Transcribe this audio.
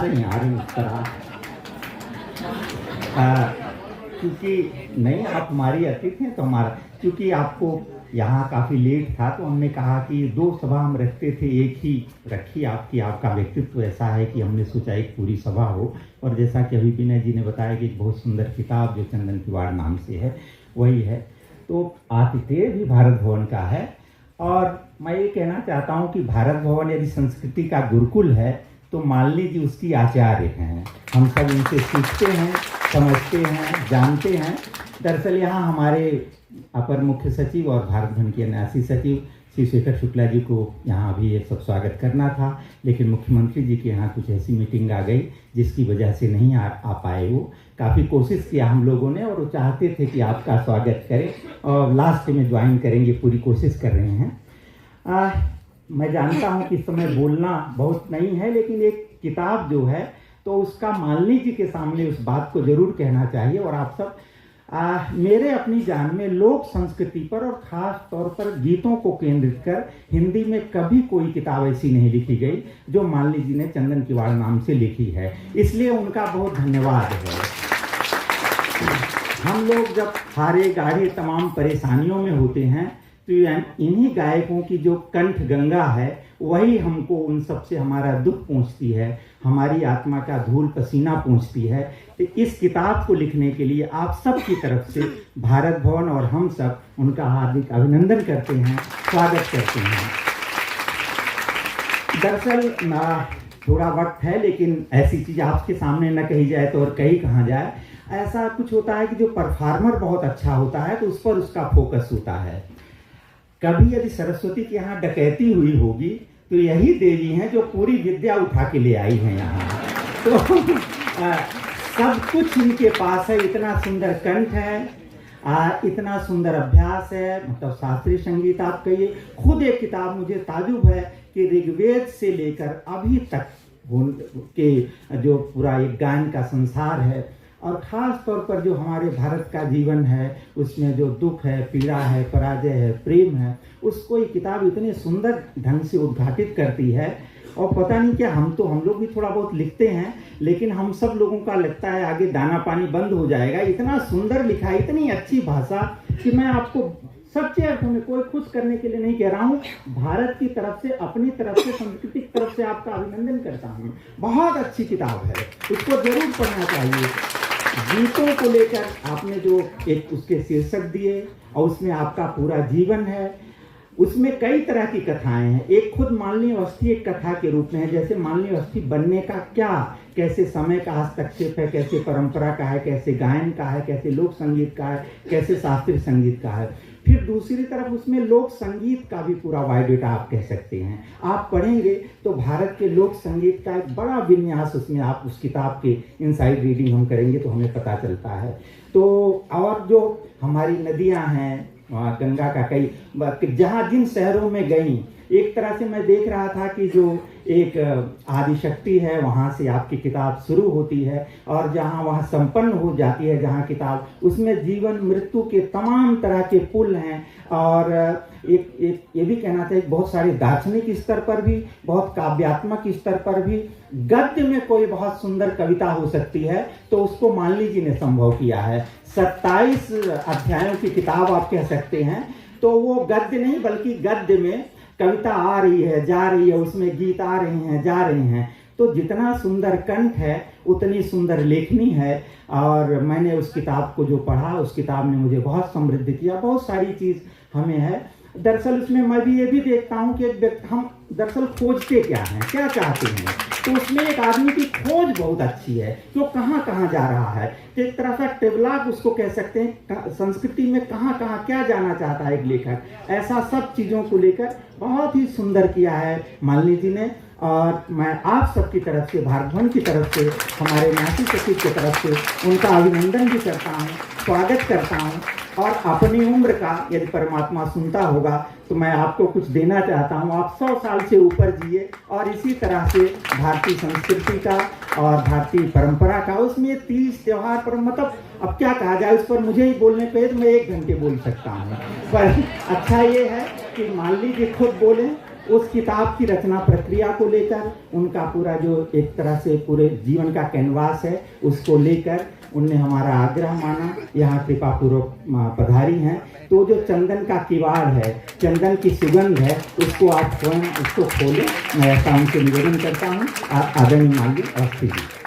आ रही हैं इस तरह। क्योंकि नहीं, आप हमारी अतिथि हैं तो हमारा, क्योंकि आपको यहाँ काफ़ी लेट था तो हमने कहा कि 2 सभा हम रखते थे, एक ही रखी आपका व्यक्तित्व ऐसा है कि हमने सोचा एक पूरी सभा हो। और जैसा कि अभी विनय जी ने बताया कि एक बहुत सुंदर किताब जो चंदन किवाड़ नाम से है वही है। तो आतिथ्य भी भारत भवन का है। और मैं ये कहना चाहता हूँ कि भारत भवन यदि संस्कृति का गुरुकुल है तो मालिनी जी उसकी आचार्य हैं। हम सब इनसे सीखते हैं, समझते हैं, जानते हैं। दरअसल यहाँ हमारे अपर मुख्य सचिव और भारत भवन के न्यासी सचिव श्री शेखर शुक्ला जी को यहाँ अभी ये सब स्वागत करना था, लेकिन मुख्यमंत्री जी के यहाँ कुछ ऐसी मीटिंग आ गई जिसकी वजह से नहीं आ पाए। वो काफ़ी कोशिश किया हम लोगों ने और वो चाहते थे कि आपका स्वागत करें और लास्ट में ज्वाइन करेंगे, पूरी कोशिश कर रहे हैं। मैं जानता हूँ कि इस समय बोलना बहुत नहीं है, लेकिन एक किताब जो है तो उसका मालिनी जी के सामने उस बात को जरूर कहना चाहिए। और आप सब मेरे अपनी जान में लोक संस्कृति पर और ख़ास तौर पर गीतों को केंद्रित कर हिंदी में कभी कोई किताब ऐसी नहीं लिखी गई जो मालिनी जी ने चंदन किवाड़ नाम से लिखी है, इसलिए उनका बहुत धन्यवाद है। हम लोग जब हारे गाढ़े तमाम परेशानियों में होते हैं तो इन्हीं गायकों की जो कंठ गंगा है वही हमको उन सब से हमारा दुख पहुँचती है, हमारी आत्मा का धूल पसीना पहुँचती है। तो इस किताब को लिखने के लिए आप सब की तरफ से भारत भवन और हम सब उनका हार्दिक अभिनंदन करते हैं, स्वागत करते हैं। दरअसल थोड़ा वक्त है, लेकिन ऐसी चीज़ आपके सामने न कही जाए तो और कहीं कहाँ जाए। ऐसा कुछ होता है कि जो परफॉर्मर बहुत अच्छा होता है तो उस पर उसका फोकस होता है। कभी यदि सरस्वती के यहाँ डकैती हुई होगी तो यही देवी हैं जो पूरी विद्या उठा के ले आई हैं यहाँ। तो सब कुछ इनके पास है, इतना सुंदर कंठ है, इतना सुंदर अभ्यास है, मतलब शास्त्रीय संगीत आप कहिए। खुद एक किताब मुझे ताजुब है कि ऋग्वेद से लेकर अभी तक के जो पूरा एक गायन का संसार है और ख़ास तौर पर जो हमारे भारत का जीवन है उसमें जो दुख है, पीड़ा है, पराजय है, प्रेम है, उसको ये किताब इतने सुंदर ढंग से उद्घाटित करती है। और पता नहीं क्या, हम लोग भी थोड़ा बहुत लिखते हैं, लेकिन हम सब लोगों का लगता है आगे दाना पानी बंद हो जाएगा। इतना सुंदर लिखा है, इतनी अच्छी भाषा कि मैं आपको सच्चे अर्थों में कोई खुश करने के लिए नहीं कह रहा हूँ, भारत की तरफ से, अपनी तरफ से, संस्कृति की तरफ से आपका अभिनंदन करता हूँ। बहुत अच्छी किताब है, उसको जरूर पढ़ना चाहिए। गीतों को लेकर आपने जो एक उसके शीर्षक दिए और उसमें आपका पूरा जीवन है, उसमें कई तरह की कथाएं हैं। एक खुद मालिनी अवस्थी एक कथा के रूप में है, जैसे मालिनी अवस्थी बनने का क्या, कैसे समय का हस्तक्षेप है, कैसे परंपरा का है, कैसे गायन का है, कैसे लोक संगीत का है, कैसे शास्त्रीय संगीत का है। फिर दूसरी तरफ उसमें लोक संगीत का भी पूरा बायोडेटा आप कह सकते हैं। आप पढ़ेंगे तो भारत के लोक संगीत का एक बड़ा विन्यास उसमें आप उस किताब के इनसाइड रीडिंग हम करेंगे तो हमें पता चलता है। तो और जो हमारी नदियां हैं, गंगा का कई जहाँ जिन शहरों में गई, एक तरह से मैं देख रहा था कि जो एक आदिशक्ति है वहाँ से आपकी किताब शुरू होती है और जहाँ वहाँ संपन्न हो जाती है, जहाँ किताब उसमें जीवन मृत्यु के तमाम तरह के पुल हैं। और एक ये भी कहना चाहिए बहुत सारे दार्शनिक स्तर पर भी, बहुत काव्यात्मक स्तर पर भी, गद्य में कोई बहुत सुंदर कविता हो सकती है तो उसको मालिनी जी ने संभव किया है। 27 अध्यायों की किताब आप कह सकते हैं। तो वो गद्य नहीं बल्कि गद्य में कविता आ रही है, जा रही है, उसमें गीत आ रहे हैं, जा रहे हैं। तो जितना सुंदर कंठ है उतनी सुंदर लेखनी है। और मैंने उस किताब को जो पढ़ा, उस किताब ने मुझे बहुत समृद्ध किया, बहुत सारी चीज़ हमें है। दरअसल उसमें मैं भी ये भी देखता हूँ कि हम दरअसल खोजते क्या हैं, क्या चाहते हैं। तो उसमें एक आदमी की खोज बहुत अच्छी है कि वो कहाँ कहाँ जा रहा है। एक तरह से टेबलाग उसको कह सकते हैं, संस्कृति में कहाँ कहाँ क्या जाना चाहता है एक लेखक। ऐसा सब चीज़ों को लेकर बहुत ही सुंदर किया है मालिनी जी ने। और मैं आप सबकी तरफ से, भारत भवन की तरफ से, हमारे न्यासी सचिव की तरफ से उनका अभिनंदन भी करता हूँ, स्वागत करता हूँ। और अपनी उम्र का यदि परमात्मा सुनता होगा तो मैं आपको कुछ देना चाहता हूँ। आप 100 साल से ऊपर जिए और इसी तरह से भारतीय संस्कृति का और भारतीय परंपरा का, उसमें 30 त्योहार पर, मतलब अब क्या कहा जाए, उस पर मुझे ही बोलने पे तो मैं 1 घंटे बोल सकता हूँ। पर अच्छा ये है कि मालिनी जी खुद बोलें, उस किताब की रचना प्रक्रिया को लेकर, उनका पूरा जो एक तरह से पूरे जीवन का कैनवास है उसको लेकर उनने हमारा आग्रह माना, यहाँ कृपापूर्वक पधारी हैं। तो जो चंदन का किवाड़ है, चंदन की सुगंध है, उसको आप स्वयं उसको खोलें, मैं ऐसा उनसे निवेदन करता हूँ। आदरणीय माननीय अवस्थी जी।